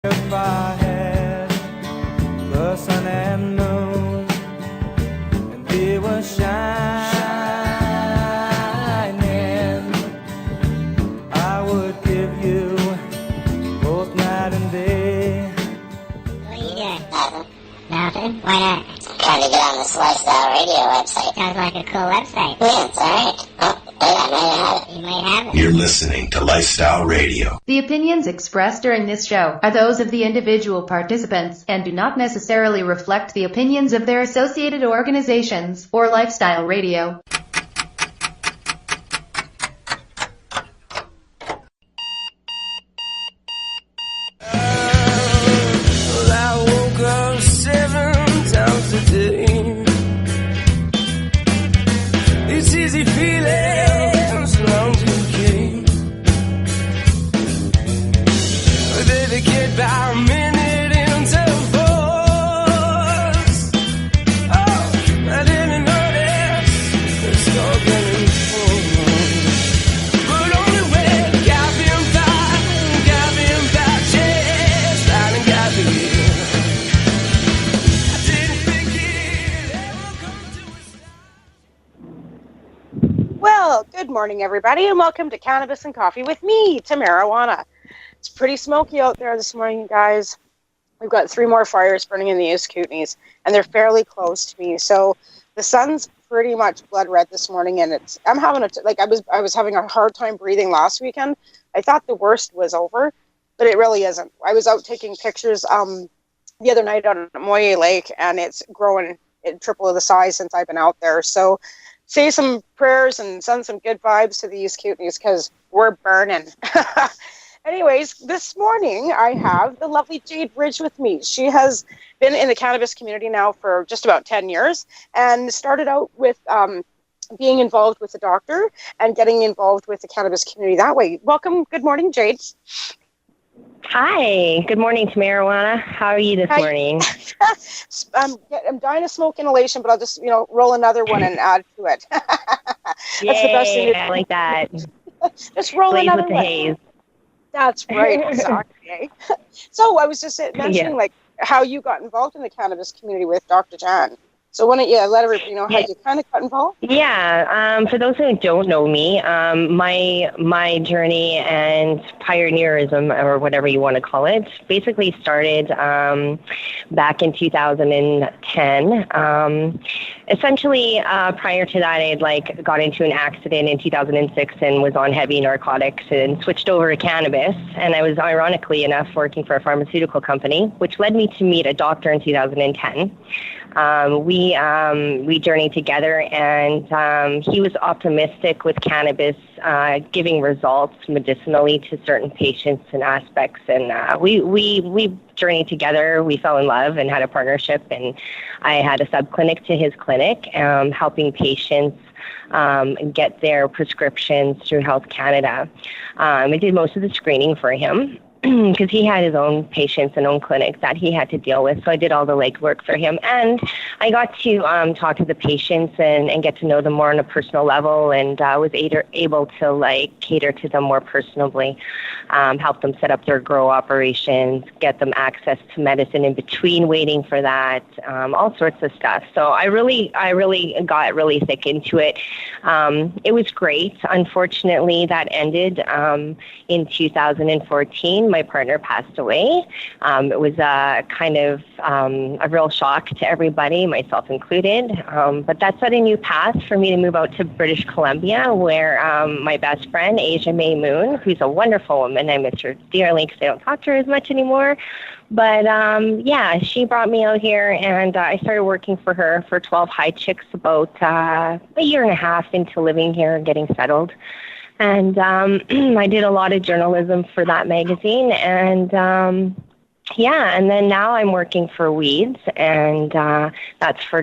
If I had the sun and moon and they were shining, I would give you both night and day. What are you doing? Nothing. Nothing? Why not? Trying to get on this Lifestyle Radio website. Sounds like a cool website. Yeah, it's alright. Oh, hey, I might have it. You might have it. You're listening to Lifestyle Radio. The opinions expressed during this show are those of the individual participants and do not necessarily reflect the opinions of their associated organizations or Lifestyle Radio. Well, I woke up 7 times a day. It's easy feeling surrounds you, okay? But they get by a minute into force. Oh, I didn't notice it's all getting full. But only when got been by chance, I done got here. I didn't think it ever come to a stop. Well, good morning, everybody, and welcome to Cannabis and Coffee with me, Tamarijuana. It's pretty smoky out there this morning, guys. We've got 3 more fires burning in the East Kootenays, and they're fairly close to me. So the sun's pretty much blood red this morning, and I'm having I was having a hard time breathing last weekend. I thought the worst was over, but it really isn't. I was out taking pictures the other night on Moye Lake, and it's growing at triple the size since I've been out there. So say some prayers and send some good vibes to the East Kootenays because we're burning. Anyways, this morning I have the lovely Jade with me. She has been in the cannabis community now for just about 10 years and started out with being involved with the doctor and getting involved with the cannabis community that way. Welcome. Good morning, Jade. Hi. Good morning, Tamarijuana. How are you this morning? I'm dying of smoke inhalation, but I'll just, roll another one and add to it. That's the best thing. I like that. Just roll Blaze another with the one. haze. That's right, exactly. So I was just mentioning how you got involved in the cannabis community with Dr. Jan. So why don't you let everybody know how you kind of got involved? Yeah. For those who don't know me, my journey and pioneerism, or whatever you want to call it, basically started back in 2010. Essentially, prior to that, I had got into an accident in 2006 and was on heavy narcotics and switched over to cannabis. And I was, ironically enough, working for a pharmaceutical company, which led me to meet a doctor in 2010. We journeyed together, and he was optimistic with cannabis giving results medicinally to certain patients and aspects. And we journeyed together. We fell in love and had a partnership. And I had a subclinic to his clinic, helping patients get their prescriptions through Health Canada. I did most of the screening for him, because he had his own patients and own clinic that he had to deal with. So I did all the legwork for him. And I got to talk to the patients and get to know them more on a personal level, and was able to cater to them more personally, help them set up their grow operations, get them access to medicine in between waiting for that, all sorts of stuff. So I really got really thick into it. It was great. Unfortunately, that ended in 2014. My partner passed away. It was a real shock to everybody, myself included. But that set a new path for me to move out to British Columbia, where my best friend, Asia May Moon, who's a wonderful woman, I miss her dearly because I don't talk to her as much anymore. But she brought me out here, and I started working for her for 12 High Chicks about a year and a half into living here and getting settled. And I did a lot of journalism for that magazine. And and then now I'm working for Weeds, and that's for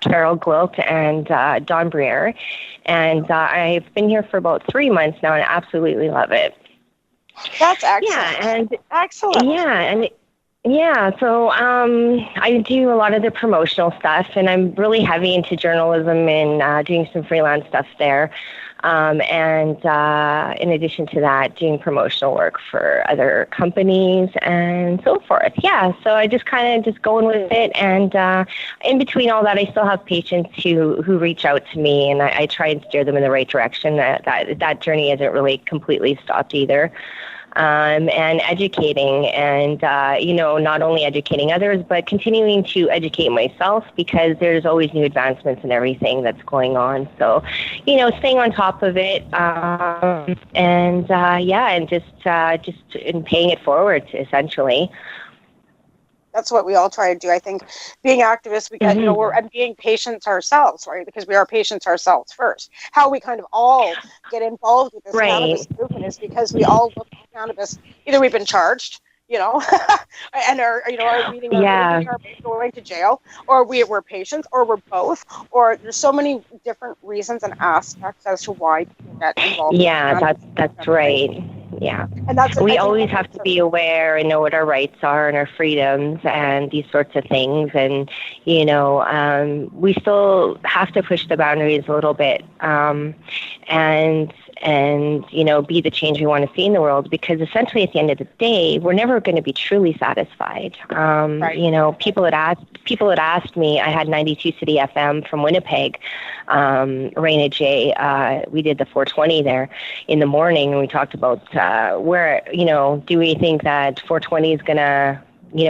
Carol Gwilt and Don Briere. And I've been here for about 3 months now, and I absolutely love it. That's excellent. Yeah, and excellent. So I do a lot of the promotional stuff, and I'm really heavy into journalism and doing some freelance stuff there. And in addition to that, doing promotional work for other companies and so forth. Yeah, so I just kind of just going with it. And in between all that, I still have patients who reach out to me, and I try and steer them in the right direction. That journey isn't really completely stopped either. And educating and, not only educating others, but continuing to educate myself, because there's always new advancements in everything that's going on. So, staying on top of it, and paying it forward, essentially. That's what we all try to do. I think being activists, we get, and being patients ourselves, right? Because we are patients ourselves first. How we kind of all get involved with this cannabis movement is because we all look at cannabis. Either we've been charged, and are meeting our going to jail, or we're patients, or we're both, or there's so many different reasons and aspects as to why people get involved. Yeah, that's right. Yeah, and we always have to be aware and know what our rights are and our freedoms and these sorts of things. And we still have to push the boundaries a little bit, and be the change we want to see in the world, because essentially at the end of the day, we're never going to be truly satisfied. People had asked me, I had 92 City FM from Winnipeg, Raina J. We did the 420 there in the morning, and we talked about where, do we think that 420 is going to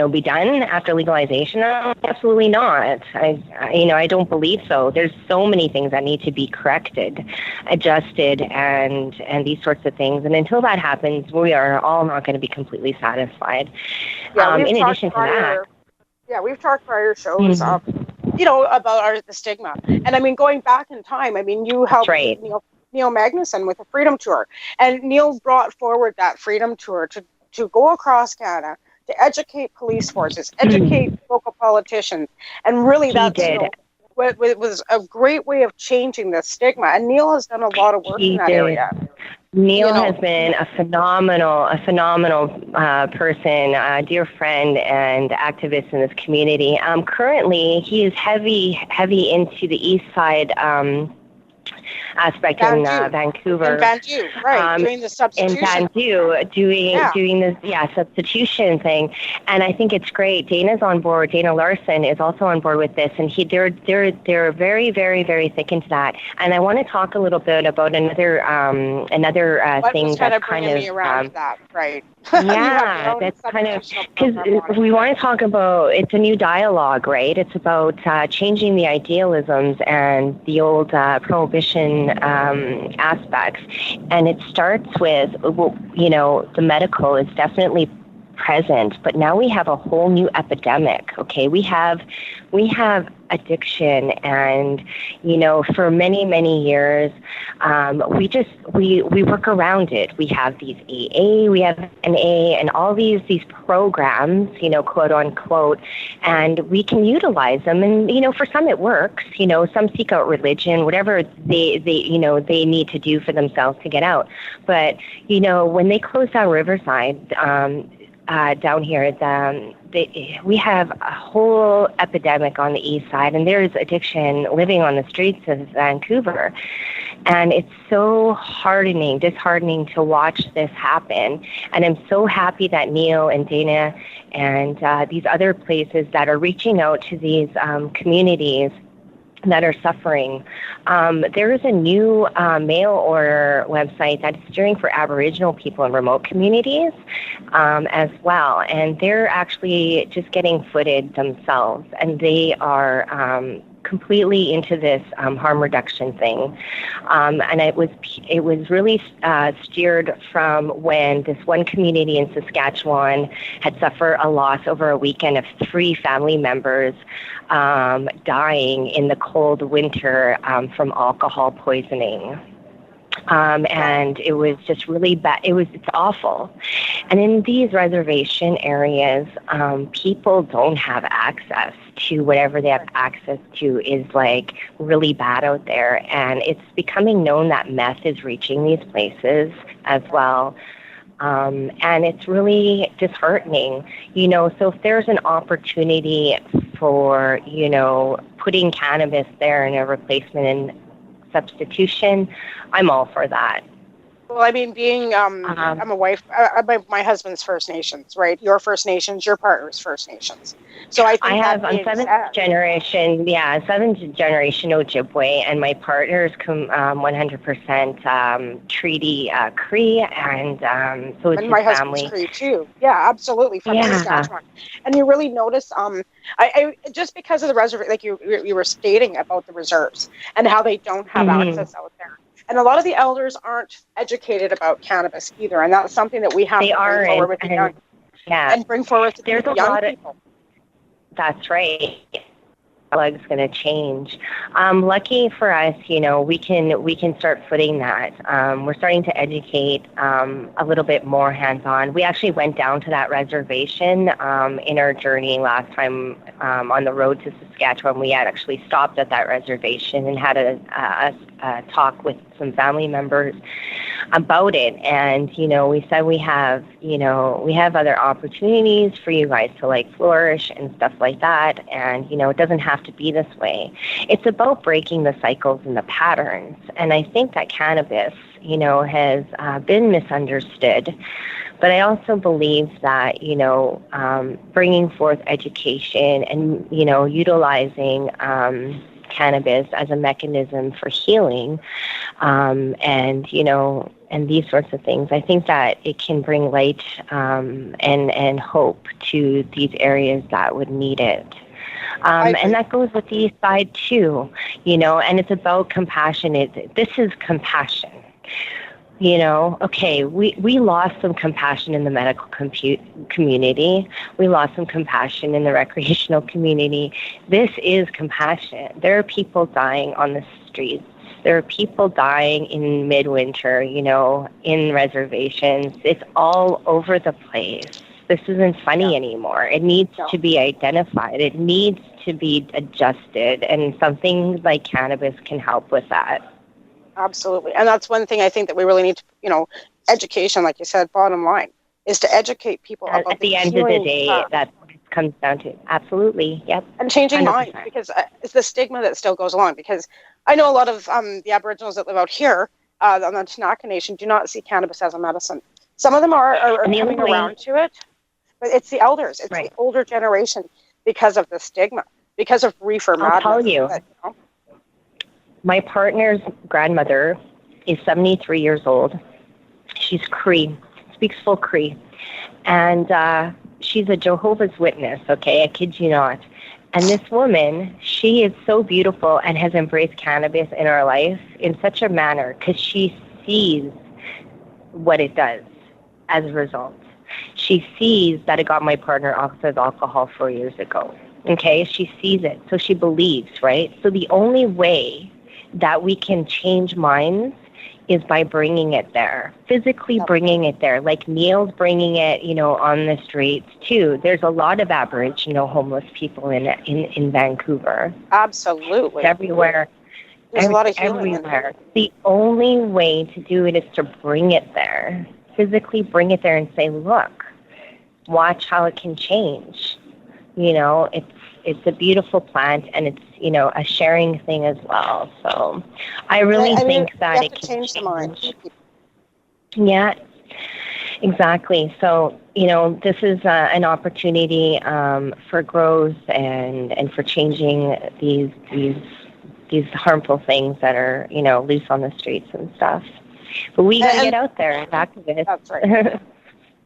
be done after legalization? Absolutely not. I don't believe so. There's so many things that need to be corrected, adjusted, and these sorts of things. And until that happens, we are all not going to be completely satisfied. Yeah, in addition to that. Yeah, we've talked prior shows, about the stigma. And I mean, going back in time, you helped Neil Magnuson with the Freedom Tour. And Neil brought forward that Freedom Tour to go across Canada, to educate police forces, educate local politicians, and really was a great way of changing the stigma. And Neil has done a lot of work in that area. Neil has been a phenomenal person, a dear friend and activist in this community. Currently, he is heavy into the east side aspect in Vancouver. In Vancouver, right, doing the substitution. In Vancouver, doing this, substitution thing. And I think it's great. Dana's on board. Dana Larson is also on board with this, and they're very, very, very thick into that. And I want to talk a little bit about another thing that's kind of me around that, right? Yeah, that's kind of, because we want to talk about, it's a new dialogue, right? It's about changing the idealisms and the old prohibition aspects. And it starts with, the medical is definitely present, but now we have a whole new epidemic. Okay, we have addiction, and for many years, we work around it. We have these AA, we have NA, and all these programs, quote unquote, and we can utilize them. And for some it works. Some seek out religion, whatever they need to do for themselves to get out. But when they close down Riverside, down here, we have a whole epidemic on the east side, and there's addiction living on the streets of Vancouver. And it's so disheartening to watch this happen. And I'm so happy that Neil and Dana and these other places that are reaching out to these communities that are suffering. There is a new mail order website that's steering for Aboriginal people in remote communities as well. And they're actually just getting footed themselves. And they are completely into this harm reduction thing. And it was really steered from when this one community in Saskatchewan had suffered a loss over a weekend of 3 family members dying in the cold winter from alcohol poisoning. And it was just really bad. It's awful. And in these reservation areas, people don't have access to whatever they have access to is like really bad out there. And it's becoming known that meth is reaching these places as well. And it's really disheartening, so if there's an opportunity for, putting cannabis there in a replacement in substitution, I'm all for that. Well, I mean, being I'm a wife. My husband's First Nations, right? Your First Nations, your partner's First Nations. So I think I'm seventh generation Ojibwe, and my partner's 100% treaty Cree, and so it's and my his husband's family. Cree too. Yeah, absolutely, from Saskatchewan. And you really notice, I just because of the reserve, like you were stating about the reserves and how they don't have access out there. And a lot of the elders aren't educated about cannabis either, and that's something that we have to bring forward with the young, and bring forward to the young people. That's right. Is going to change. Lucky for us, we can start footing that. We're starting to educate a little bit more hands-on. We actually went down to that reservation in our journey last time on the road to Saskatchewan. We had actually stopped at that reservation and had a talk with some family members about it, and we said we have other opportunities for you guys to like flourish and stuff like that, and it doesn't have to be this way. It's about breaking the cycles and the patterns, and I think that cannabis has been misunderstood, but I also believe that bringing forth education and utilizing cannabis as a mechanism for healing, and these sorts of things. I think that it can bring light and hope to these areas that would need it. And that goes with the East Side too, and it's about compassion. This is compassion. Okay, we lost some compassion in the medical community. We lost some compassion in the recreational community. This is compassion. There are people dying on the streets. There are people dying in midwinter, in reservations. It's all over the place. This isn't funny anymore. It needs to be identified. It needs to be adjusted, and something like cannabis can help with that. Absolutely. And that's one thing I think that we really need to, education, like you said, bottom line, is to educate people about at the end of the day, that's what it comes down to. Absolutely. Yep. And changing 100%. minds, because it's the stigma that still goes along. Because I know a lot of the Aboriginals that live out here on the Tanaka Nation do not see cannabis as a medicine. Some of them are coming around to it, but it's the elders. It's the older generation because of the stigma, because of reefer madness. I'll tell you. My partner's grandmother is 73 years old. She's Cree, speaks full Cree. And she's a Jehovah's Witness, okay? I kid you not. And this woman, she is so beautiful and has embraced cannabis in her life in such a manner because she sees what it does as a result. She sees that it got my partner off of alcohol 4 years ago, okay? She sees it, so she believes, right? So the only way that we can change minds is by bringing it there, physically bringing it there, like Neil's bringing it, on the streets too. There's a lot of Aboriginal homeless people in Vancouver. Absolutely. It's everywhere. There's a lot of healing everywhere. The only way to do it is to bring it there, physically bring it there and say, look, watch how it can change. It's a beautiful plant, and it's, a sharing thing as well. So I really think that it can change the mind. Yeah, exactly. So, this is an opportunity for growth and for changing these harmful things that are, loose on the streets and stuff. But we got to get out there as activists. That's right.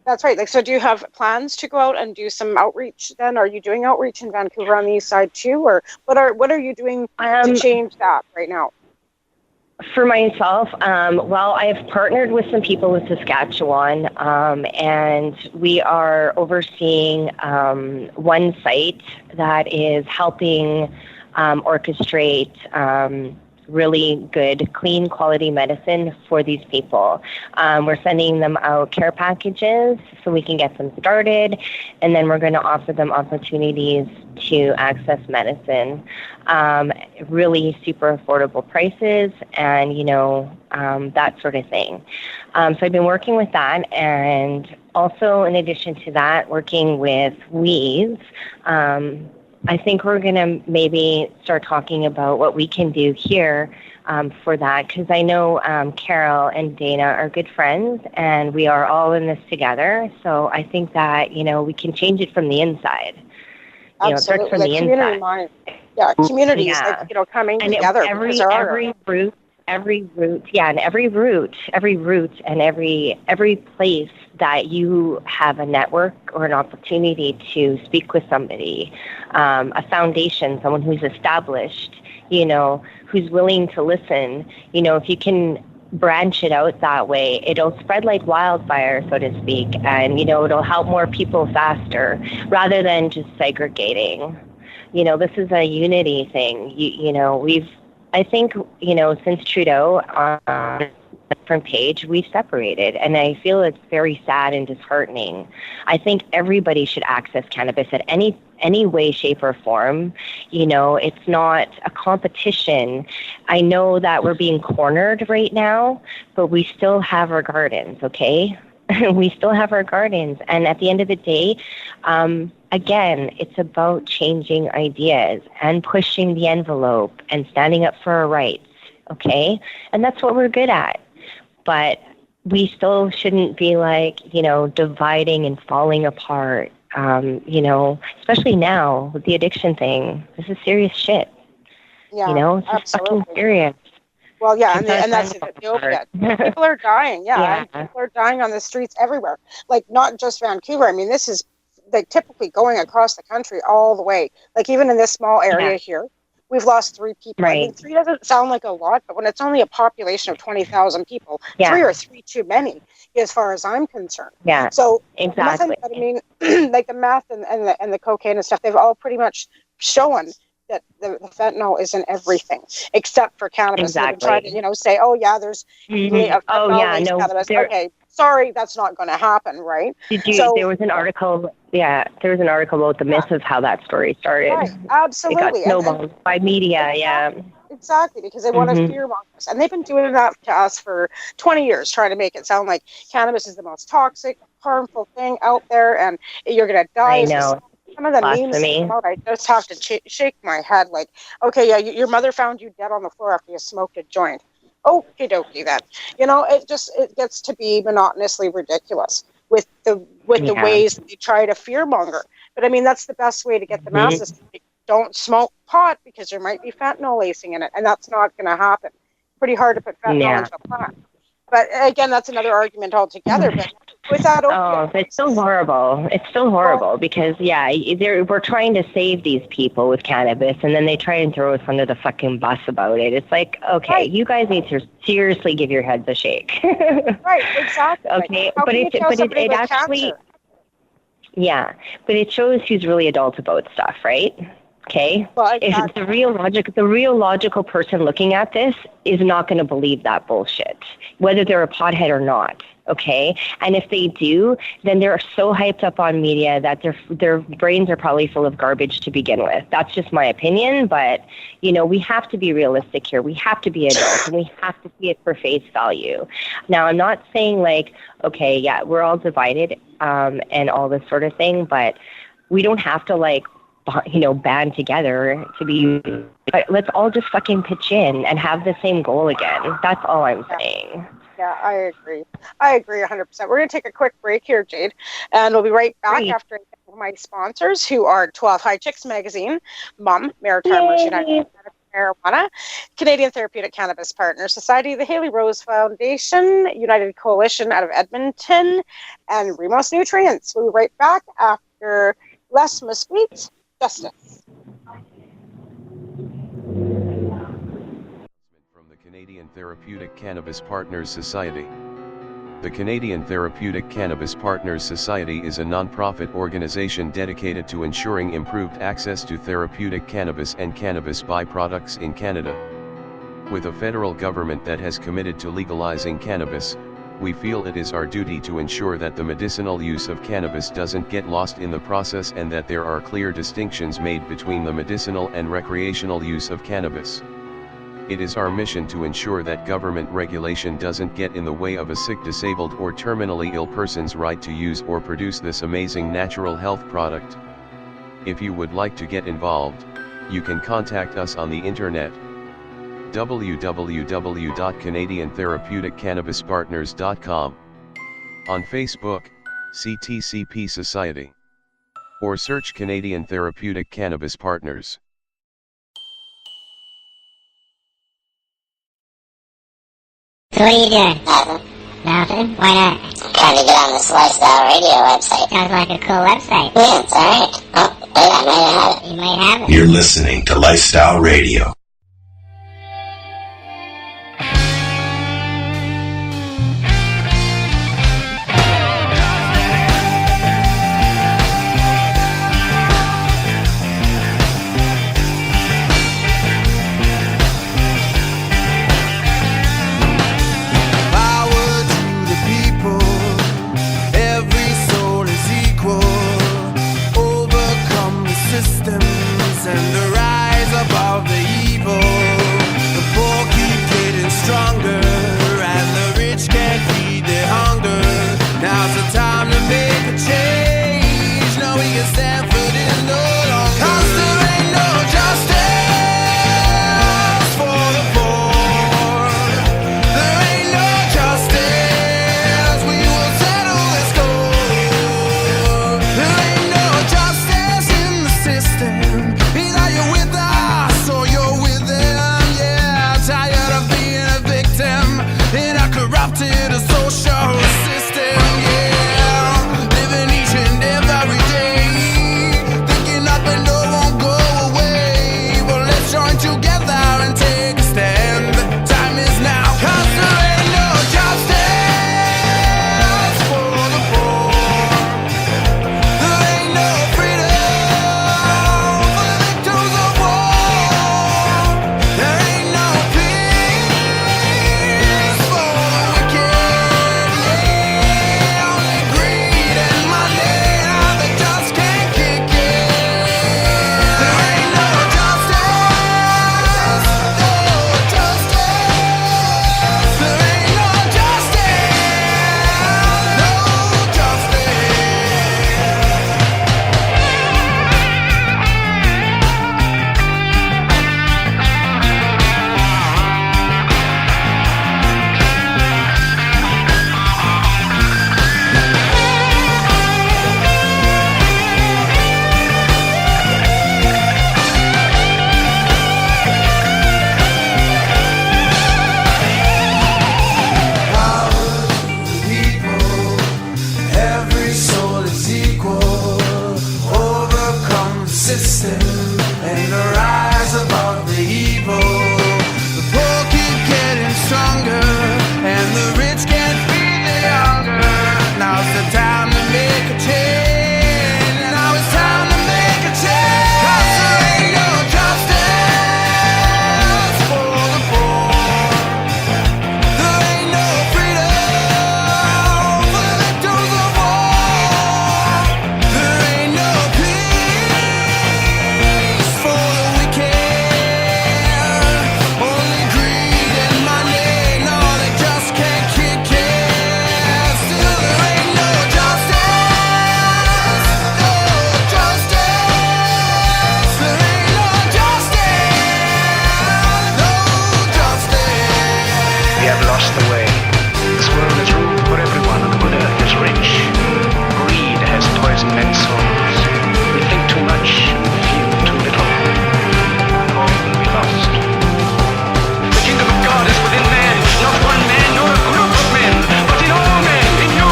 That's right. So do you have plans to go out and do some outreach then? Are you doing outreach in Vancouver on the east side too? Or what are you doing to change that right now? For myself, well, I have partnered with some people in Saskatchewan, and we are overseeing one site that is helping orchestrate really good, clean, quality medicine for these people. We're sending them out care packages so we can get them started, and then we're going to offer them opportunities to access medicine. Really super affordable prices and, that sort of thing. So I've been working with that, and also in addition to that, working with weeds. I think we're going to maybe start talking about what we can do here for that, because I know Carol and Dana are good friends, and we are all in this together. So I think that, we can change it from the inside. It starts from the community inside. mind. Yeah, communities, coming and together. Every root, and every place that you have a network or an opportunity to speak with somebody, a foundation, someone who's established, who's willing to listen, if you can branch it out that way, it'll spread like wildfire, so to speak, and, it'll help more people faster rather than just segregating. This is a unity thing. I think, since Trudeau on a different page, we've separated, and I feel it's very sad and disheartening. I think everybody should access cannabis at any way, shape, or form. It's not a competition. I know that we're being cornered right now, but we still have our gardens, okay? We still have our gardens. And at the end of the day, again, it's about changing ideas and pushing the envelope and standing up for our rights, okay? And that's what we're good at. But we still shouldn't be dividing and falling apart, especially now with the addiction thing. This is serious shit. Yeah, it's just fucking serious. Well, yeah, and that's the opiate. People are dying, and people are dying on the streets everywhere. Not just Vancouver. I mean, this is typically going across the country all the way. Even in this small area here, we've lost 3 people. Right. I mean, 3 doesn't sound like a lot, but when it's only a population of 20,000 people, 3 are 3 too many, as far as I'm concerned. Yeah. So exactly. The meth and the cocaine and stuff, they've all pretty much shown that the fentanyl is in everything except for cannabis. Exactly. Try to say, cannabis. Okay, sorry, that's not going to happen, right? There was an article. Yeah, there was an article about the myth of how that story started. Right, absolutely. It got snowballed by media. Exactly, because they want to fearmonger us, and they've been doing that to us for 20 years, trying to make it sound like cannabis is the most toxic, harmful thing out there, and you're going to die. I know. Some of the memes come out, I just have to shake my head okay, yeah, your mother found you dead on the floor after you smoked a joint. Okie dokie then. It gets to be monotonously ridiculous with the ways that you try to fearmonger. But I mean, that's the best way to get the masses to don't smoke pot because there might be fentanyl lacing in it, and that's not going to happen. Pretty hard to put fentanyl into a plant. But again, that's another argument altogether. But without it's still horrible. It's still horrible because we're trying to save these people with cannabis, and then they try and throw us under the fucking bus about it. It's okay, you guys need to seriously give your heads a shake. Right, exactly. Okay, but it actually, but it shows who's really adult about stuff, right? Okay. Well, exactly. If the real logical person looking at this is not going to believe that bullshit, whether they're a pothead or not. Okay. And if they do, then they're so hyped up on media that their brains are probably full of garbage to begin with. That's just my opinion. But, we have to be realistic here. We have to be adults and we have to see it for face value. Now, I'm not saying we're all divided and all this sort of thing, but we don't have to band together to be, but let's all just fucking pitch in and have the same goal again. That's all I'm saying. Yeah, I agree 100%. We're going to take a quick break here, Jade, and we'll be right back after my sponsors, who are 12 High Chicks Magazine, Mum, Maritimers United Marijuana, Canadian Therapeutic Cannabis Partners Society, the Haley Rose Foundation, United Coalition out of Edmonton, and Remos Nutrients. We'll be right back after Les Mesquite. Justice. From the Canadian Therapeutic Cannabis Partners Society. The Canadian Therapeutic Cannabis Partners Society is a non-profit organization dedicated to ensuring improved access to therapeutic cannabis and cannabis byproducts in Canada. With a federal government that has committed to legalizing cannabis, we feel it is our duty to ensure that the medicinal use of cannabis doesn't get lost in the process and that there are clear distinctions made between the medicinal and recreational use of cannabis. It is our mission to ensure that government regulation doesn't get in the way of a sick, disabled, or terminally ill person's right to use or produce this amazing natural health product. If you would like to get involved, you can contact us on the internet. www.canadiantherapeuticCannabisPartners.com. On Facebook, CTCP Society. Or search Canadian Therapeutic Cannabis Partners. So what are you doing? Nothing. Nothing? Why not? I'm trying to get on this Lifestyle Radio website. Sounds like a cool website. Yeah, it's alright. Oh, wait, I might have it. You might have it. You're listening to Lifestyle Radio. Power to the people, every soul is equal. Overcome the systems and the rise above the evil. The poor keep getting stronger and the rich can't feed their hunger. Now's the time to make a change. No, we can stand for this no longer. 'Cause there ain't no justice for the poor. There ain't no justice. We will settle this score. There ain't no justice in the system. Either you're with us or you're with them. Yeah, tired of being a victim in a corrupted social system. Yeah, living each and every day, thinking up and no won't go away. Well, let's join together and take a stand. Time is now. 'Cause there ain't no justice for the poor. There ain't no freedom for the victims of war. There ain't no peace for the wicked. Yeah, only greed and money. Now they just can't kick it. There ain't no justice. No justice. There ain't no justice. No people, every soul is equal. Overcome the system and rise above the evil. The poor keep getting stronger and the rich can't feed their hunger. Now's the time to make a change. Now it's time to make a change. 'Cause there ain't no justice for the poor. There ain't no freedom for the victims of war. There ain't no peace for the wicked. Only greed and money. No, they just can't kick it. Still, there ain't no justice. No justice. There ain't no justice. No justice. We have lost the way. This world is ruled for everyone, and the good earth is rich. Greed has poisoned men's souls. We think too much and feel too little. All will be lost. The kingdom of God is within man, not one man nor a group of men, but in all men, in you.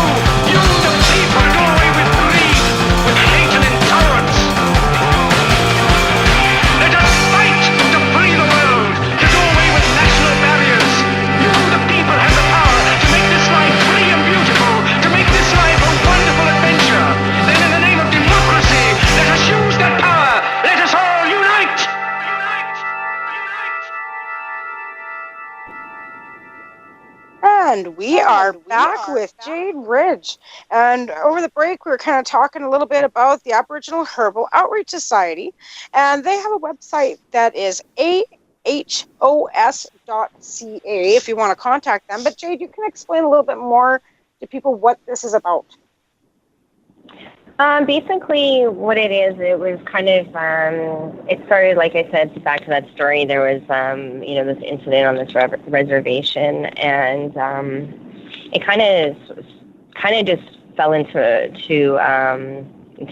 You, the people, do away with greed, with hate and intolerance. Let us fight to free the world, to do away with national barriers. You, the people, have the power to make this life free and beautiful, to make this life a wonderful adventure. Then in the name of democracy, let us use that power. Let us all unite. And we are back with Jade Ridge. And over the break, we were kind of talking a little bit about the Aboriginal Herbal Outreach Society. And they have a website that is ahos.ca if you want to contact them. But Jade, you can explain a little bit more to people what this is about. Basically, what it is, it was kind of, it started, like I said, back to that story, there was, this incident on this reservation, and it kind of just fell into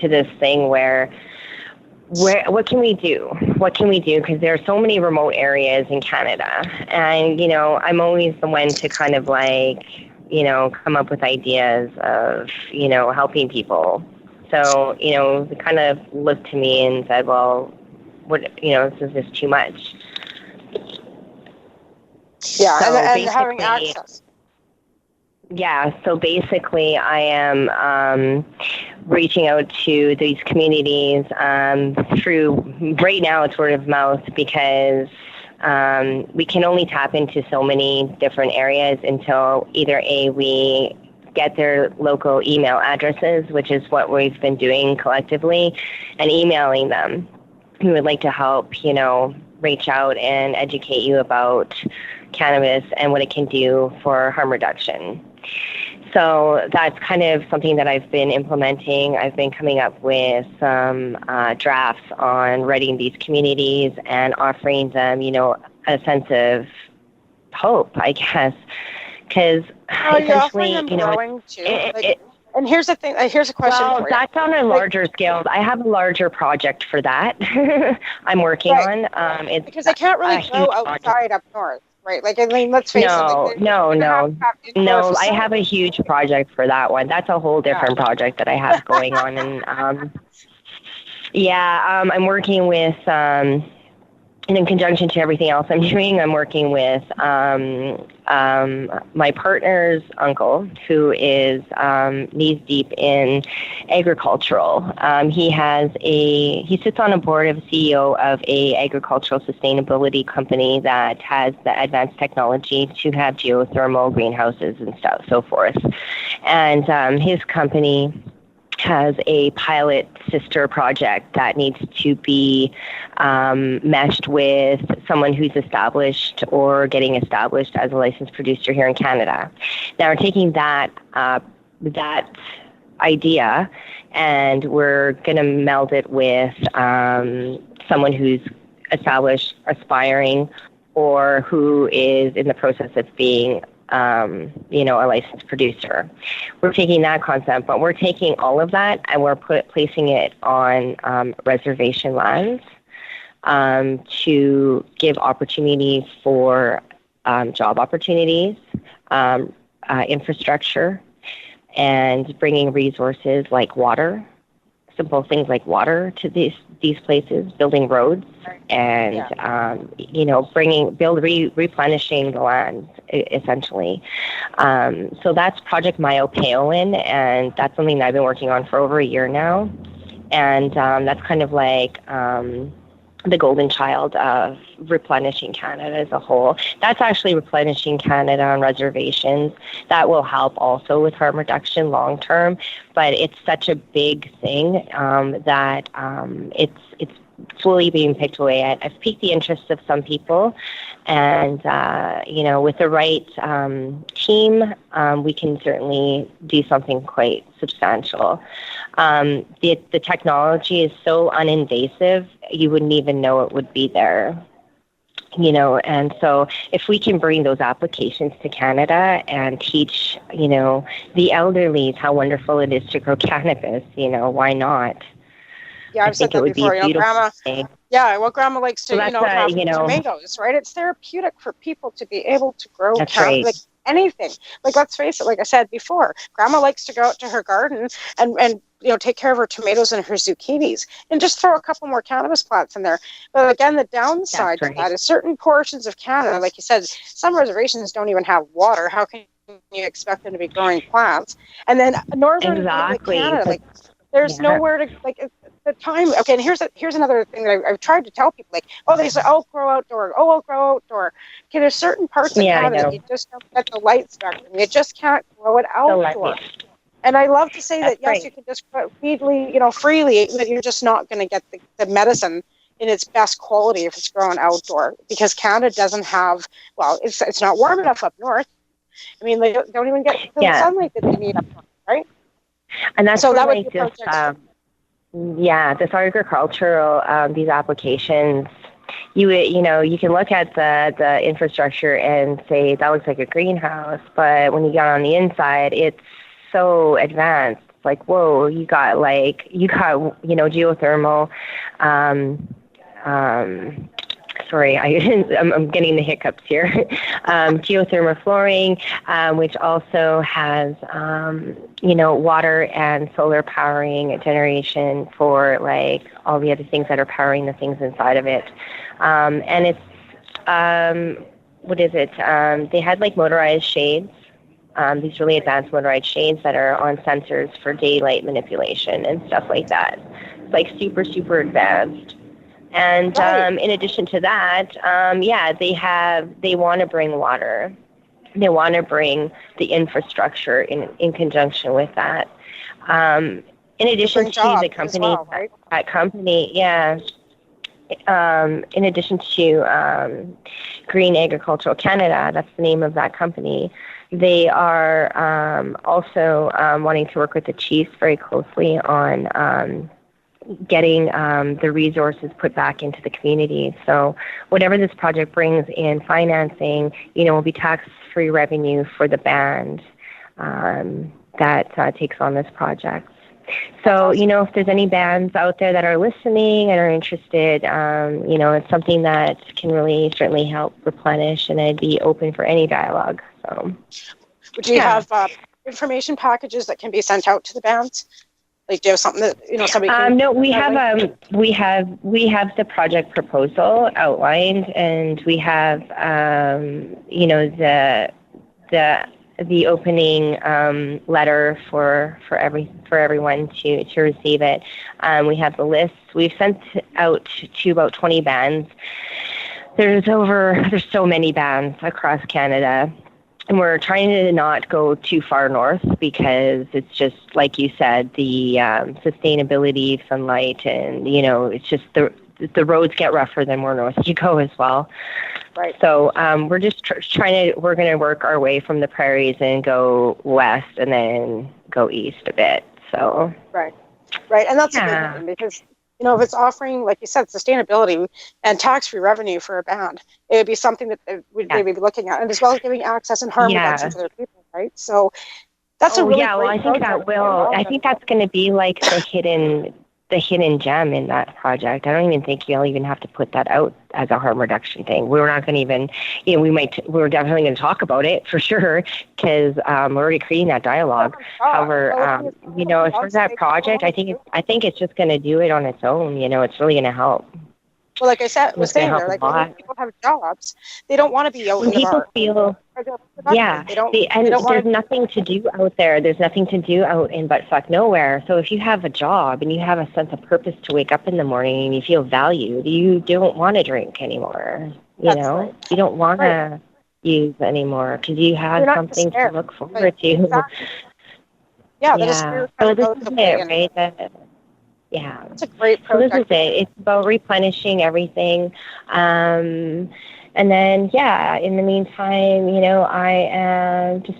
this thing where what can we do? What can we do? Because there are so many remote areas in Canada, and I'm always the one to kind of come up with ideas of helping people. So they kind of looked to me and said, "Well, what is this too much?" Yeah, So and having access. Yeah, so basically I am reaching out to these communities through, right now it's word of mouth, because we can only tap into so many different areas until either we get their local email addresses, which is what we've been doing collectively, and emailing them. We would like to help, reach out and educate you about cannabis and what it can do for harm reduction. So that's kind of something that I've been implementing. I've been coming up with some drafts on writing these communities and offering them, a sense of hope, I guess. Because essentially, growing too. And here's the thing. Here's a question for you. Well, that's on a larger scale. I have a larger project for that. I'm working on. It's because I can't really grow outside up north, right? Let's face it. No. I have a huge project for that one. That's a whole different project that I have going on, and I'm working with. And in conjunction to everything else I'm doing, I'm working with my partner's uncle, who is knees deep in agricultural. He sits on a board of CEO of a agricultural sustainability company that has the advanced technology to have geothermal greenhouses and stuff, so forth. And his company has a pilot sister project that needs to be meshed with someone who's established or getting established as a licensed producer here in Canada. Now we're taking that idea and we're going to meld it with someone who's established, aspiring, or who is in the process of being a licensed producer. We're taking that concept, but we're taking all of that and we're placing it on reservation lands to give opportunities for job opportunities, infrastructure, and bringing resources like water, simple things like water to these places, building roads, and replenishing the land essentially. So that's Project Myopeolin, and that's something that I've been working on for over a year now, and that's kind of like the golden child of replenishing Canada as a whole. That's actually replenishing Canada on reservations. That will help also with harm reduction long term, but it's such a big thing that it's slowly being picked away at. I've piqued the interest of some people, and with the right team, we can certainly do something quite substantial. The technology is so uninvasive, you wouldn't even know it would be there. And so if we can bring those applications to Canada and teach, the elderly how wonderful it is to grow cannabis, why not? Yeah, I've said that before. Grandma. Thing. Yeah, well, Grandma likes to, have tomatoes, right? It's therapeutic for people to be able to grow anything. Let's face it. Like I said before, Grandma likes to go out to her garden and take care of her tomatoes and her zucchinis, and just throw a couple more cannabis plants in there. But again, the downside to that is certain portions of Canada, like you said, some reservations don't even have water. How can you expect them to be growing plants? And then northern Canada, there's nowhere to the time. Okay, and here's another thing that I've tried to tell people, they say, grow outdoor. I'll grow outdoor. Okay, there's certain parts of Canada that you just don't get the light spectrum. You just can't grow it outdoor. And I love to say that yes, you can just grow freely, but you're just not going to get the medicine in its best quality if it's grown outdoor, because Canada doesn't have, it's not warm enough up north. I mean, they don't even get the sunlight that they need up north, right? And that's So where, that would like, be a just, project. this agricultural, these applications, you can look at the infrastructure and say that looks like a greenhouse, but when you get on the inside, it's so advanced. It's like, whoa, you got geothermal, sorry, I'm getting the hiccups here. Geothermal flooring, which also has, water and solar powering generation for, like, all the other things that are powering the things inside of it. And it's, what is it? They had, like, motorized shades, these really advanced motorized shades that are on sensors for daylight manipulation and stuff like that. It's, like, super, super advanced. And in addition to that, they want to bring water. They want to bring the infrastructure in conjunction with that. In addition to the company, well, right? that company, yeah. In addition to Green Agricultural Canada, that's the name of that company. They are also wanting to work with the chiefs very closely on getting the resources put back into the community. So whatever this project brings in financing, will be tax-free revenue for the band that takes on this project. So, if there's any bands out there that are listening and are interested, it's something that can really certainly help replenish, and I'd be open for any dialogue. So, would you have information packages that can be sent out to the bands? Like, do you have something that somebody can? No, we have the project proposal outlined, and we have the opening letter for everyone to receive it. We have the list. We've sent out to about 20 bands. There's so many bands across Canada. And we're trying to not go too far north because it's just, like you said, the sustainability, sunlight, and, it's just the roads get rougher the more north you go as well. Right. So we're just we're going to work our way from the prairies and go west and then go east a bit. So. Right. And that's a good thing because, if it's offering, like you said, sustainability and tax-free revenue for a band, it would be something that they would be looking at, and as well as giving access and harm reduction to their people, right? So that's a really great I think that will. I think that's going to be like the hidden gem in that project. I don't even think you'll even have to put that out as a harm reduction thing. We're not going to even, we're definitely going to talk about it for sure because we're already creating that dialogue. However, as far as that project, I think it's just going to do it on its own. It's really going to help. Well, like I said, was saying there, like when people have jobs, they don't want to be out in the bar. There's nothing to do out there. There's nothing to do out in buttfuck nowhere. So if you have a job and you have a sense of purpose to wake up in the morning and you feel valued, you don't want to drink anymore. You don't want to use anymore because you have something to look forward to. Exactly. Yeah, that is so this is it, right? Yeah. It's a great project. So this is it. It's about replenishing everything. And then, in the meantime, I am just,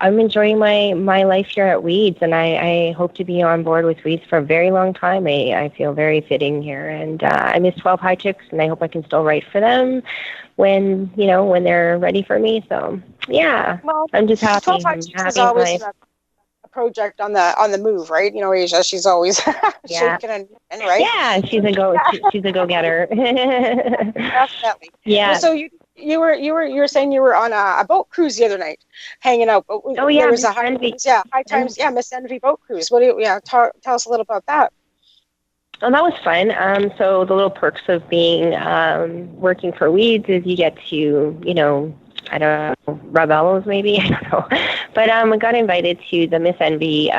I'm enjoying my life here at Weeds, and I hope to be on board with Weeds for a very long time. I feel very fitting here, and I miss 12 High Chicks, and I hope I can still write for them when they're ready for me. So, well, I'm just happy. 12 High Chicks is always project on the move, right? Asia, she's always shaking and right. Yeah, she's a go-getter. Definitely. Yeah. So you were saying you were on a boat cruise the other night, hanging out. There was a High Times, Miss Envy boat cruise. What do you tell us a little about that? Well, that was fun. So the little perks of being working for Weeds is you get to, I don't know, rub elbows maybe, I don't know. But I got invited to the Miss Envy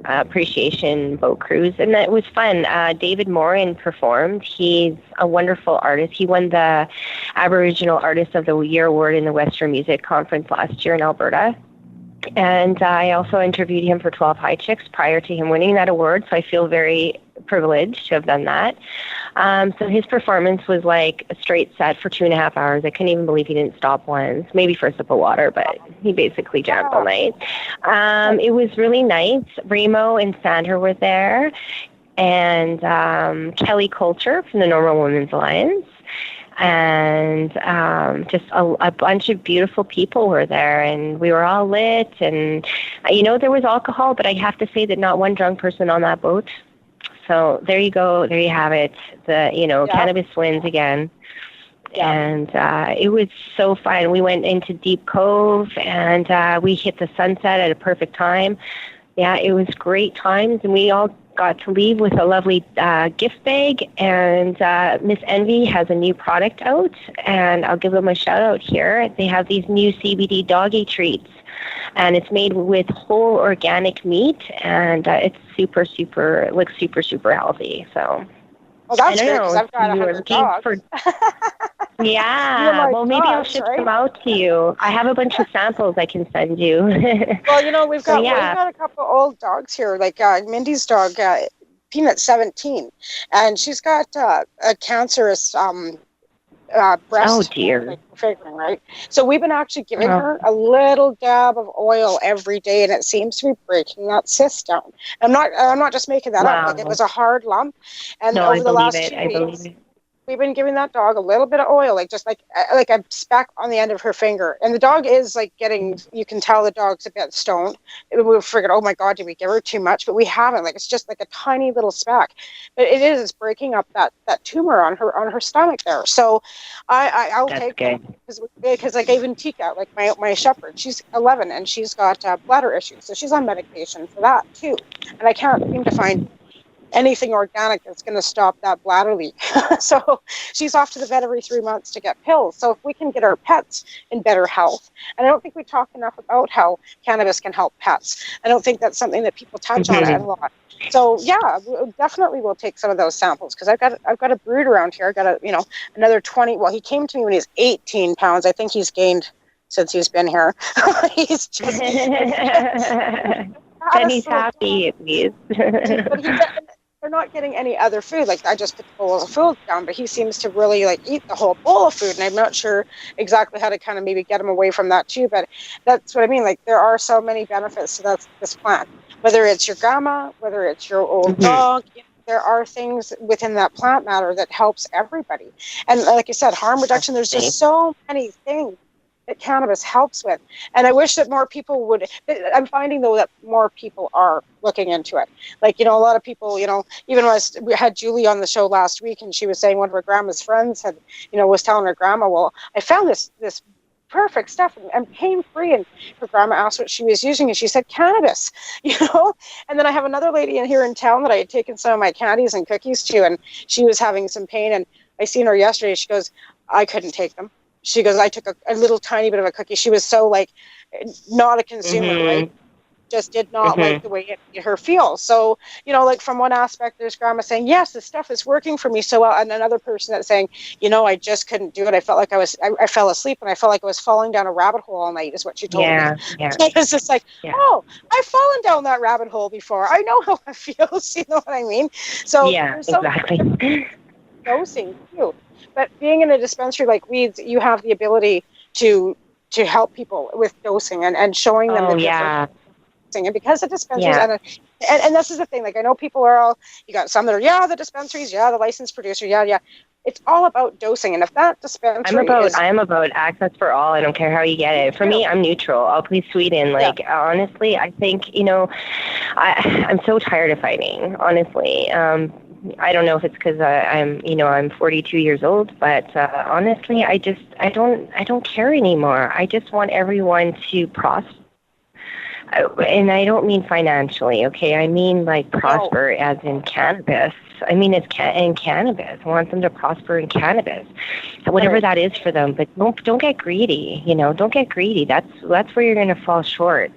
appreciation boat cruise, and that was fun. David Morin performed. He's a wonderful artist. He won the Aboriginal Artist of the Year award in the Western Music Conference last year in Alberta. And I also interviewed him for 12 High Chicks prior to him winning that award, so I feel very privileged to have done that. So his performance was like a straight set for 2.5 hours. I couldn't even believe he didn't stop once, maybe for a sip of water, but he basically jammed all night. It was really nice. Remo and Sandra were there, and Kelly Coulter from the Normal Women's Alliance. And just a bunch of beautiful people were there, and we were all lit. And, there was alcohol, but I have to say that not one drunk person on that boat. So there you go. There you have it. Cannabis wins again. Yeah. And it was so fun. We went into Deep Cove, and we hit the sunset at a perfect time. Yeah, it was great times, and we all got to leave with a lovely gift bag. And Miss Envy has a new product out, and I'll give them a shout out here. They have these new CBD doggy treats, and it's made with whole organic meat, and it's super, super healthy. So, well, that's great, because I've got 100 dogs. Yeah, well, maybe I'll ship them out to you. I have a bunch of samples I can send you. Well, we've got a couple of old dogs here, like Mindy's dog, Peanut 17, and she's got a cancerous breast. Oh, dear. Figuring, right? So we've been actually giving her a little dab of oil every day, and it seems to be breaking that cyst down. I'm not just making that up. Like, it was a hard lump, and over the last 2 weeks, we've been giving that dog a little bit of oil, like a speck on the end of her finger. And the dog is like you can tell the dog's a bit stoned. We figured, oh my God, did we give her too much? But we haven't. Like, it's just like a tiny little speck. But it's breaking up that tumor on her stomach there. So I'll take it. Because like even Tika, like my shepherd, she's 11 and she's got bladder issues. So she's on medication for that too. And I can't seem to find anything organic that's going to stop that bladder leak. So she's off to the vet every 3 months to get pills. So if we can get our pets in better health, and I don't think we talk enough about how cannabis can help pets. I don't think that's something that people touch on a lot. So yeah, definitely we'll take some of those samples, because I've got a brood around here. I got another 20. Well, he came to me when he was 18 pounds. I think he's gained since he's been here. He's just and he's happy at least. They're not getting any other food. Like, I just put the bowl of food down, but he seems to really eat the whole bowl of food, and I'm not sure exactly how to kind of maybe get him away from that too. But that's what I mean. Like, there are so many benefits to this plant. Whether it's your grandma, whether it's your old dog, there are things within that plant matter that helps everybody. And like I said, harm reduction. There's just so many things that cannabis helps with. And I wish that more people would. I'm finding, though, that more people are looking into it. Like, a lot of people, even when we had Julie on the show last week, and she was saying one of her grandma's friends was telling her grandma, well, I found this perfect stuff and pain-free, and her grandma asked what she was using, and she said cannabis, And then I have another lady in here in town that I had taken some of my candies and cookies to, and she was having some pain, and I seen her yesterday. She goes, I couldn't take them. She goes, I took a little tiny bit of a cookie. She was so not a consumer, right? Just did not like the way it made her feel. So, from one aspect, there's grandma saying, yes, this stuff is working for me so well. And another person that's saying, I just couldn't do it. I felt like I fell asleep, and I felt like I was falling down a rabbit hole all night, is what she told me. Yeah. So it's just oh, I've fallen down that rabbit hole before. I know how it feels. You know what I mean? So yeah, exactly. Dosing too. But being in a dispensary like Weeds, you have the ability to help people with dosing and showing them the difference. And because the dispensaries, and this is the thing, I know people are all, you got some that are, the dispensaries, the licensed producer, It's all about dosing. And if that dispensary I'm about access for all. I don't care how you get it. For me, I'm neutral. I'll please Sweden. Honestly, I think, I'm so tired of fighting, honestly. I don't know if it's because I'm 42 years old, but honestly, I don't care anymore. I just want everyone to prosper. And I don't mean financially, okay? I mean prosper as in cannabis. I mean it's in cannabis. I want them to prosper in cannabis, whatever that is for them. But don't get greedy. Don't get greedy. That's where you're going to fall short.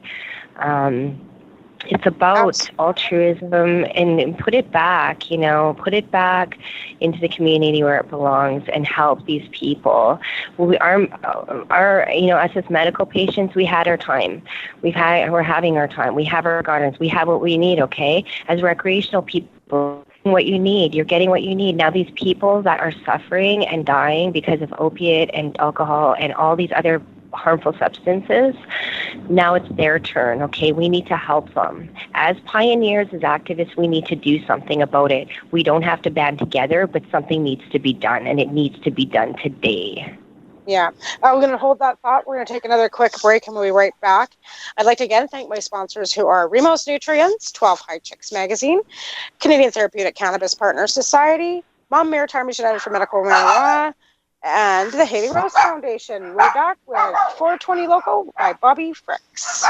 It's about altruism and put it back, put it back into the community where it belongs and help these people. Us as medical patients, we had our time. We're having our time. We have our gardens. We have what we need, okay? As recreational people, what you need. You're getting what you need. Now these people that are suffering and dying because of opiate and alcohol and all these other harmful substances, now it's their turn. Okay, we need to help them. As pioneers, as activists, we need to do something about it. We don't have to band together, but something needs to be done, and it needs to be done today. Yeah. We're going to hold that thought. We're going to take another quick break and we'll be right back. I'd like to again thank my sponsors who are Remos Nutrients, 12 High Chicks Magazine, Canadian Therapeutic Cannabis Partners Society, Mom Maritime United for Medical Marijuana, and the Haley Rose Foundation. We're back with 420 Local by Bobby Fricks.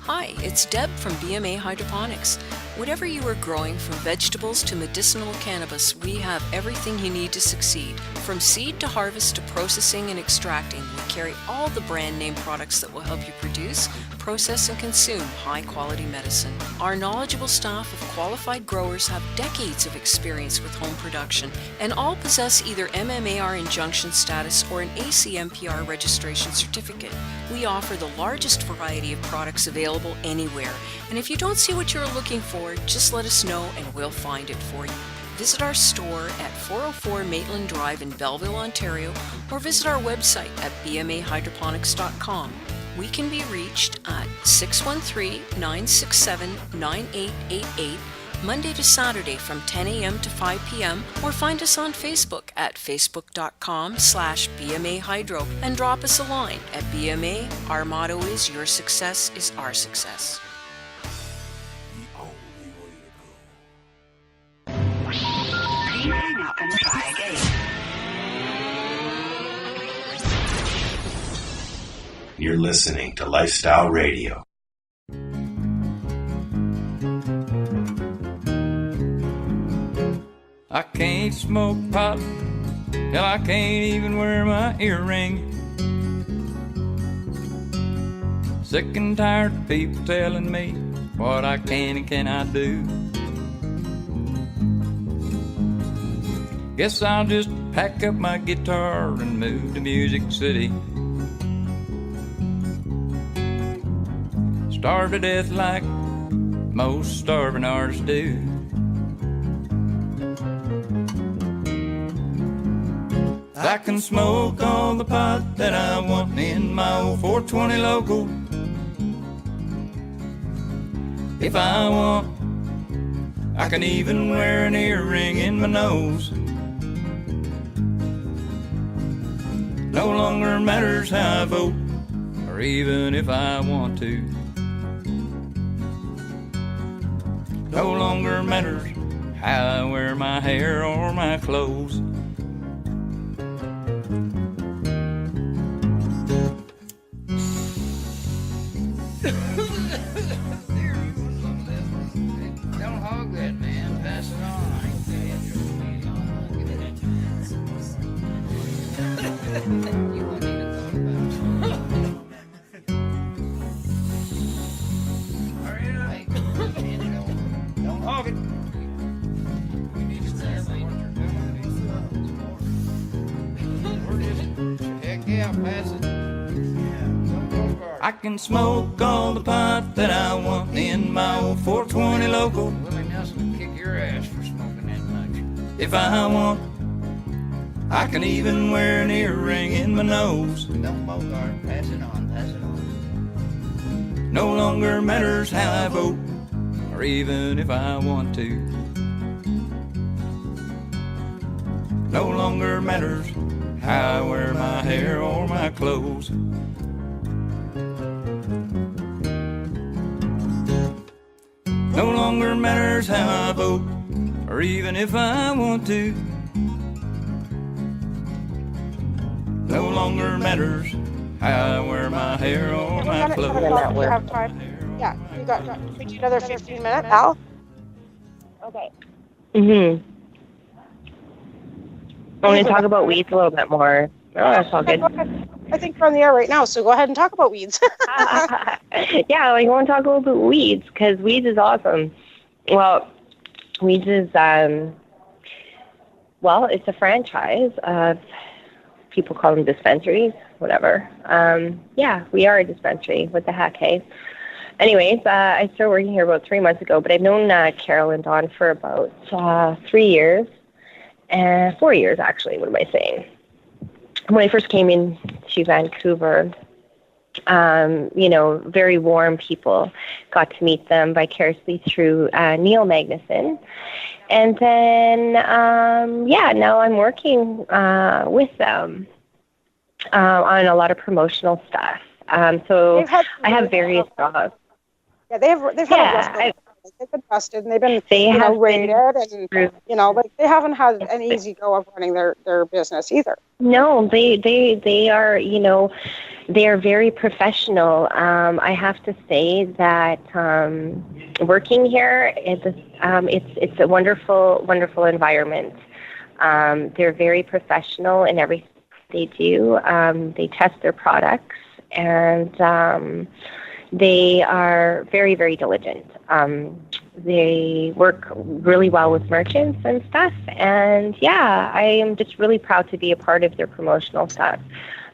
Hi, it's Deb from BMA Hydroponics. Whatever you are growing, from vegetables to medicinal cannabis, we have everything you need to succeed. From seed to harvest to processing and extracting, we carry all the brand name products that will help you produce, process, and consume high-quality medicine. Our knowledgeable staff of qualified growers have decades of experience with home production, and all possess either MMAR injunction status or an ACMPR registration certificate. We offer the largest variety of products available anywhere, and if you don't see what you're looking for, just let us know and we'll find it for you. Visit our store at 404 Maitland Drive in Belleville, Ontario, or visit our website at bmahydroponics.com. We can be reached at 613-967-9888, Monday to Saturday from 10 a.m. to 5 p.m. or find us on Facebook at facebook.com/BMAHydro and drop us a line at BMA. Our motto is your success is our success. Please hang up and try again. You're listening to Lifestyle Radio. I can't smoke pot, hell I can't even wear my earring. Sick and tired of people telling me what I can and cannot do. Guess I'll just pack up my guitar and move to Music City. Starve to death like most starving artists do. I can smoke all the pot that I want in my old 420 Local. If I want, I can even wear an earring in my nose. No longer matters how I vote, or even if I want to. No longer matters how I wear my hair or my clothes. Don't hog that, man. Pass it on. You wouldn't even thought about it. Hurry up. Hey, don't hog it. You need to stand by what you're doing. We're just, heck yeah, pass it. I can smoke all the pot that I want in my old 420 Local. Willie Nelson would kick your ass for smoking that much. If I want, I can even wear an earring in my nose. Don't bogart, pass it on, pass it on. No longer matters how I vote, or even if I want to. No longer matters how I wear my hair or my clothes. No longer matters how I vote, or even if I want to. No longer matters how I wear my hair or my clothes. You have time. Yeah, you got we do another 15 minutes, Al. Okay. I want to talk about weeds a little bit more. Oh, that's all good. I think we're on the air right now, so go ahead and talk about weeds. Yeah, I want to talk a little bit weeds, because weeds is awesome. Well, weeds is, well, it's a franchise of, people call them dispensaries, whatever. Yeah, we are a dispensary. What the heck, hey? Anyways, I started working here about 3 months ago, but I've known Carol and Dawn for about 3 years, and 4 years actually. What am I saying? When I first came in to Vancouver, very warm people. Got to meet them vicariously through Neil Magnuson. And then, now I'm working with them on a lot of promotional stuff. So I have various jobs. Yeah, they've had a rough go. They've been busted and they've been raided, and they haven't had an easy go of running their business either. No, they are they are very professional. I have to say that working here it's a wonderful environment. They're very professional in everything they do. They test their products, and they are very, very diligent. They work really well with merchants and stuff. And yeah, I am just really proud to be a part of their promotional stuff.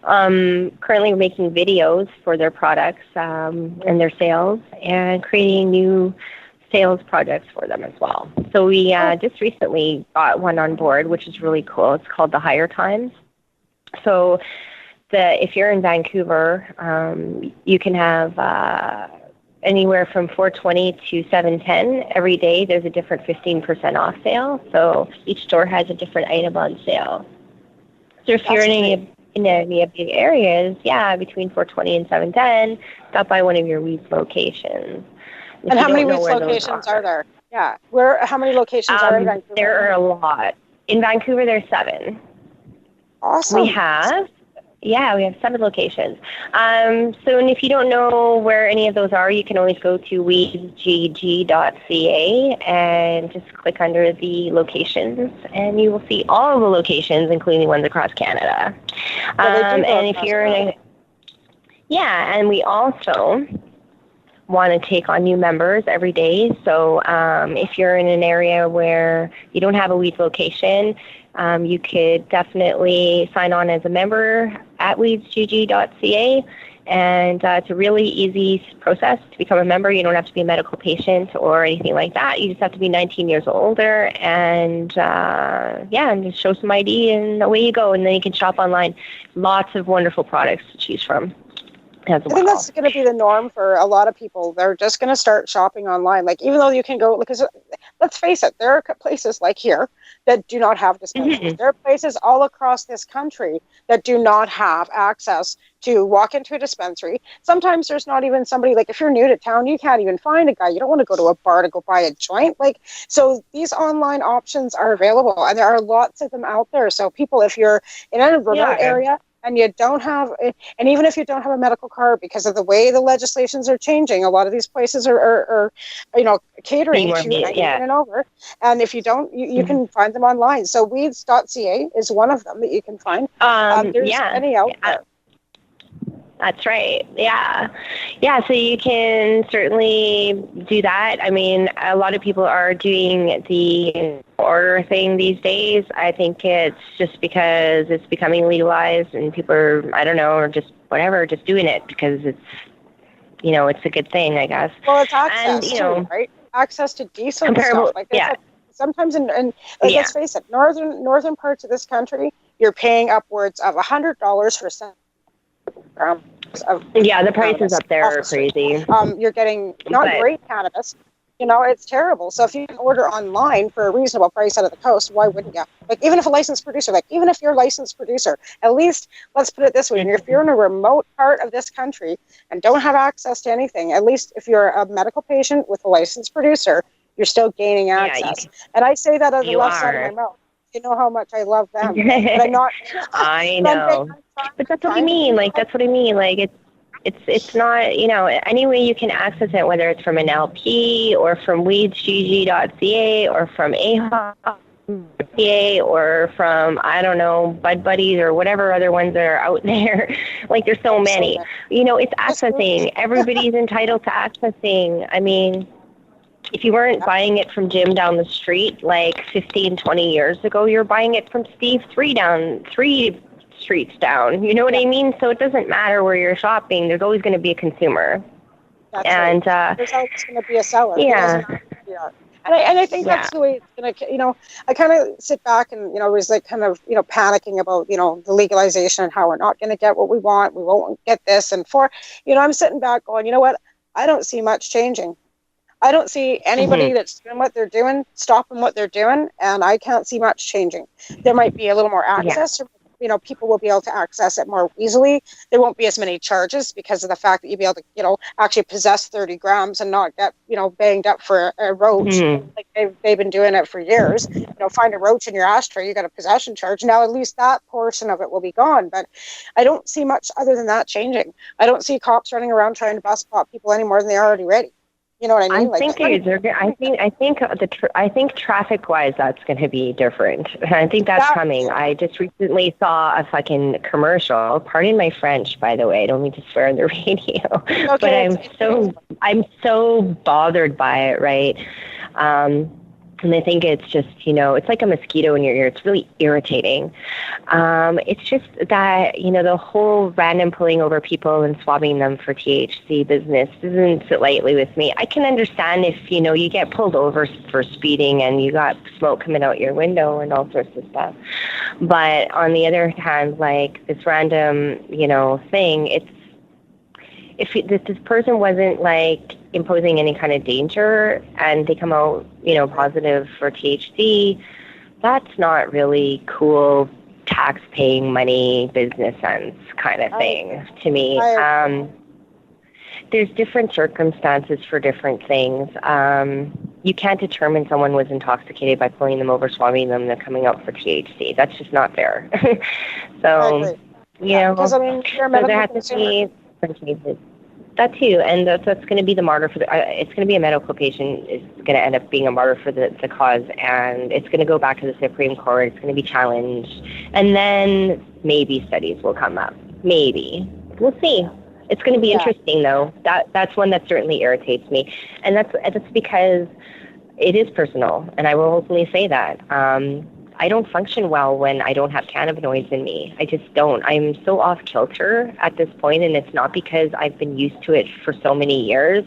Currently making videos for their products and their sales, and creating new sales projects for them as well. So we just recently got one on board, which is really cool. It's called the Higher Times. So if you're in Vancouver, you can have anywhere from 420 to 710 every day. There's a different 15% off sale. So each store has a different item on sale. So if you're in any of the areas, between 420 and 710, stop by one of your Weeds locations. And how many Weeds locations are there? Yeah. How many locations are in Vancouver? There are a lot. In Vancouver, there's 7. Awesome. We have 7 locations. And if you don't know where any of those are, you can always go to weedsgg.ca and just click under the locations, and you will see all the locations, including the ones across Canada. And if you're and we also want to take on new members every day. So if you're in an area where you don't have a Weeds location, you could definitely sign on as a member at weedsgg.ca, and it's a really easy process to become a member. You don't have to be a medical patient or anything like that. You just have to be 19 years or older, and and just show some ID, and away you go. And then you can shop online. Lots of wonderful products to choose from. I think that's going to be the norm for a lot of people. They're just going to start shopping online. Like, even though you can go, because let's face it, there are places like here that do not have dispensaries. Mm-hmm. There are places all across this country that do not have access to walk into a dispensary. Sometimes there's not even somebody, like if you're new to town, you can't even find a guy. You don't want to go to a bar to go buy a joint. So these online options are available, and there are lots of them out there. So people, if you're in a remote area, and you don't have, and even if you don't have a medical card, because of the way the legislations are changing, a lot of these places are catering to 18 and over. And if you don't, you can find them online. So weeds.ca is one of them that you can find. There's many out there. That's right. Yeah. So you can certainly do that. I mean, a lot of people are doing the order thing these days. I think it's just because it's becoming legalized, and people are, I don't know, or just whatever, just doing it because it's, it's a good thing, I guess. Well, it's access too, right? Access to decent stuff. Sometimes let's face it, northern parts of this country, you're paying upwards of $100 for some grams of the prices up there are crazy. You're getting not great cannabis. It's terrible. So if you can order online for a reasonable price out of the coast, why wouldn't you? Even if a licensed producer, even if you're a licensed producer, at least, let's put it this way, if you're in a remote part of this country and don't have access to anything, at least if you're a medical patient with a licensed producer, you're still gaining access. And I say that out of the left side of my mouth. You know how much I love them. But I'm not. I know. But that's what I mean. That's what I mean. It's not, any way you can access it, whether it's from an LP or from weedsgg.ca or from AHA or from, I don't know, Bud Buddies or whatever other ones that are out there. There's so many. It's accessing. Everybody's entitled to accessing. I mean, if you weren't buying it from Jim down the street 15, 20 years ago, you're buying it from Steve 3 streets down. You know what I mean? So it doesn't matter where you're shopping. There's always going to be a consumer. That's And right. There's always going to be a seller. yeah. And I think that's the way it's going to, I kind of sit back and, was like kind of, panicking about, the legalization and how we're not going to get what we want. We won't get this. And I'm sitting back going, you know what? I don't see much changing. I don't see anybody that's doing what they're doing, stopping what they're doing. And I can't see much changing. There might be a little more access or people will be able to access it more easily. There won't be as many charges because of the fact that you'll be able to, actually possess 30 grams and not get, banged up for a roach. Like they've been doing it for years. Find a roach in your ashtray, you got a possession charge. Now at least that portion of it will be gone. But I don't see much other than that changing. I don't see cops running around trying to bust pop people any more than they are already ready. You know what I mean? I think traffic-wise, that's going to be different. I think that's coming. I just recently saw a fucking commercial. Pardon my French, by the way. I don't mean to swear on the radio, but I'm so bothered by it, right? And I think it's just, it's like a mosquito in your ear. It's really irritating. It's just that, the whole random pulling over people and swabbing them for THC business doesn't sit lightly with me. I can understand if, you get pulled over for speeding and you got smoke coming out your window and all sorts of stuff. But on the other hand, like this random, thing, if this person wasn't like imposing any kind of danger and they come out, positive for THC, that's not really cool tax-paying money, business sense kind of thing to me. There's different circumstances for different things. You can't determine someone was intoxicated by pulling them over, swabbing them, they're coming out for THC. That's just not fair. So, because you're a medical consumer. That too, and that's going to be the martyr for it's going to be a medical patient is going to end up being a martyr for the cause, and it's going to go back to the Supreme Court. It's going to be challenged, and then maybe studies will come up. Maybe we'll see. It's going to be interesting, though. That's one that certainly irritates me, and that's because it is personal, and I will openly say that. I don't function well when I don't have cannabinoids in me. I just don't. I'm so off kilter at this point, and it's not because I've been used to it for so many years.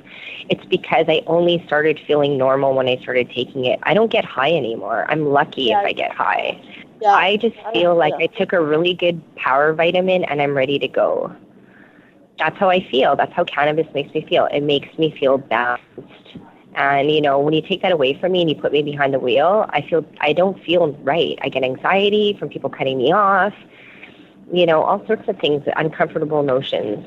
It's because I only started feeling normal when I started taking it. I don't get high anymore. I'm lucky if I get high. Yeah. I just feel like I took a really good power vitamin and I'm ready to go. That's how I feel. That's how cannabis makes me feel. It makes me feel balanced. And, when you take that away from me and you put me behind the wheel, I don't feel right. I get anxiety from people cutting me off, all sorts of things, uncomfortable notions.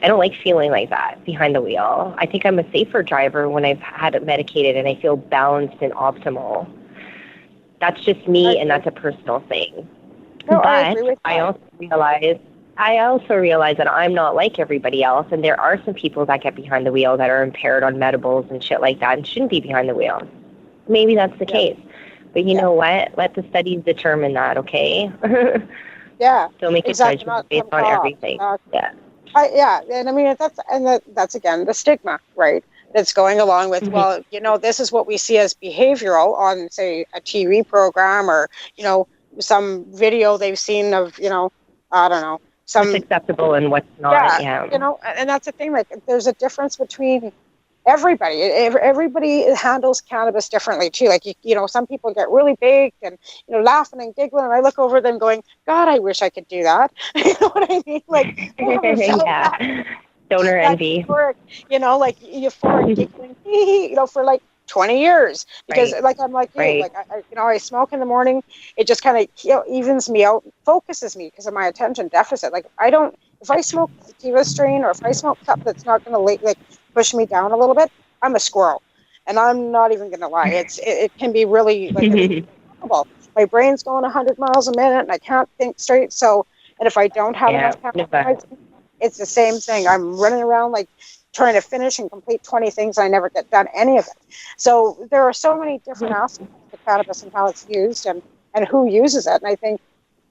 I don't like feeling like that behind the wheel. I think I'm a safer driver when I've had it medicated and I feel balanced and optimal. That's just me, and that's a personal thing. No, but I also realize that I'm not like everybody else, and there are some people that get behind the wheel that are impaired on medibles and shit like that and shouldn't be behind the wheel. Maybe that's the case. But you know what? Let the studies determine that, okay? They'll make a judgment based on everything. And that's again the stigma, right? That's going along with, this is what we see as behavioral on, say, a TV program or, some video they've seen of, I don't know, what's acceptable and what's not. And that's the thing. Like, there's a difference between everybody. Everybody handles cannabis differently too. Like, some people get really big and laughing and giggling, and I look over them going, "God, I wish I could do that." You know what I mean? Like, donor envy. Euphoric, euphoric giggling, for like 20 years because I'm like you, like I smoke in the morning. It just kind of evens me out, focuses me because of my attention deficit. Like if I smoke sativa strain or if I smoke cup that's not going to like push me down a little bit, I'm a squirrel, and I'm not even going to lie. It can be really like my brain's going 100 miles a minute and I can't think straight. So, and if I don't have enough cannabis, it's the same thing. I'm running around like trying to finish and complete 20 things. I never get done any of it. So there are so many different aspects of cannabis and how it's used and who uses it. And I think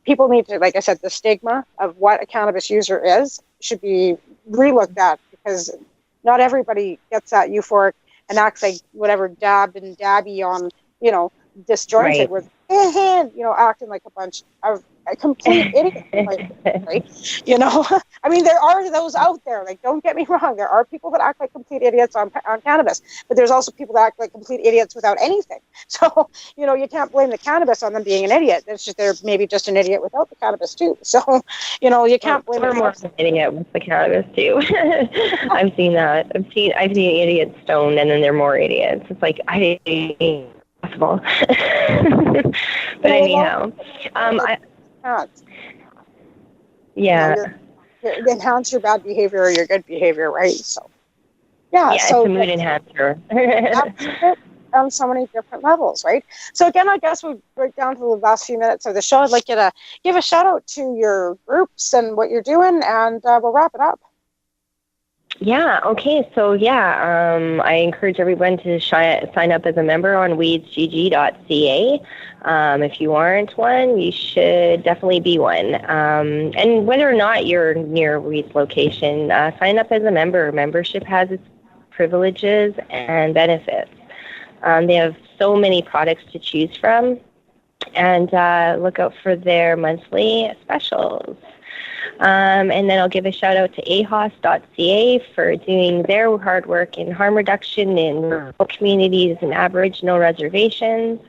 people need to, like I said, the stigma of what a cannabis user is should be relooked at because not everybody gets that euphoric and acts like whatever dabbed and dabby on, disjointed with, acting like a bunch of a complete idiot, right? You know, I mean, there are those out there. Like, don't get me wrong. There are people that act like complete idiots on cannabis, but there's also people that act like complete idiots without anything. So, you know, you can't blame the cannabis on them being an idiot. It's just they're maybe just an idiot without the cannabis too. So, you know, you can't blame. We're more of an idiot with the cannabis too. I've seen that. I've seen idiots stoned, and then they're more idiots. It's like I didn't possible. But anyhow, yeah. You enhance your bad behavior or your good behavior, right? So, yeah, so it's a mood enhancer. On so many different levels, right? So again, I guess we'll break down to the last few minutes of the show. I'd like you to give a shout out to your groups and what you're doing, and we'll wrap it up. Yeah, okay. So, I encourage everyone to sign up as a member on weedsgg.ca. If you aren't one, you should definitely be one. And whether or not you're near a Weeds location, sign up as a member. Membership has its privileges and benefits. They have so many products to choose from, and look out for their monthly specials. And then I'll give a shout out to ahos.ca for doing their hard work in harm reduction in rural communities and Aboriginal reservations.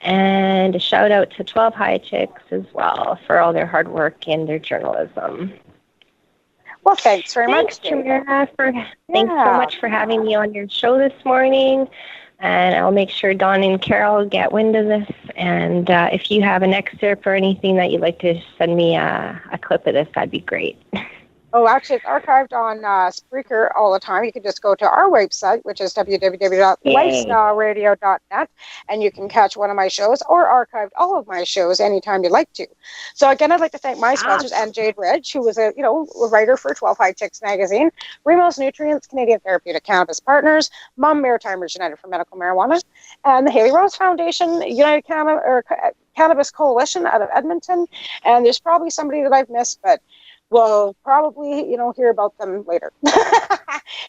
And a shout out to 12 High Chicks as well for all their hard work and their journalism. Well, thanks very much. Tamara, thanks so much for having me on your show this morning. And I'll make sure Don and Carol get wind of this. And if you have an excerpt or anything that you'd like to send me a clip of this, that'd be great. Oh, actually, it's archived on Spreaker all the time. You can just go to our website, which is www.lifestyleradio.net, and you can catch one of my shows or archive all of my shows anytime you'd like to. So again, I'd like to thank my sponsors and Jade Ridge, who was a writer for 12 High Chicks magazine, Remos Nutrients, Canadian Therapeutic Cannabis Partners, Mom Maritimers United for Medical Marijuana, and the Haley Rose Foundation, United Cannabis Coalition out of Edmonton. And there's probably somebody that I've missed, but we'll probably, hear about them later.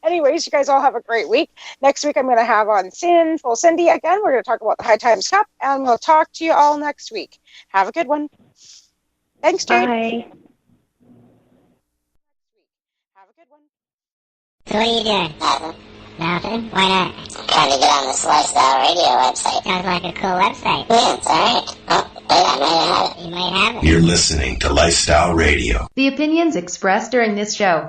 Anyways, you guys all have a great week. Next week, I'm going to have on Sinful Cindy again. We're going to talk about the High Times Cup, and we'll talk to you all next week. Have a good one. Thanks, Jade. Bye. Have a good one. So what are you doing? Nothing? Why not? Trying to get on this Lifestyle Radio website. Sounds like a cool website. Yeah, it's alright. Oh, wait, I might have it. You might have it. You're listening to Lifestyle Radio. The opinions expressed during this show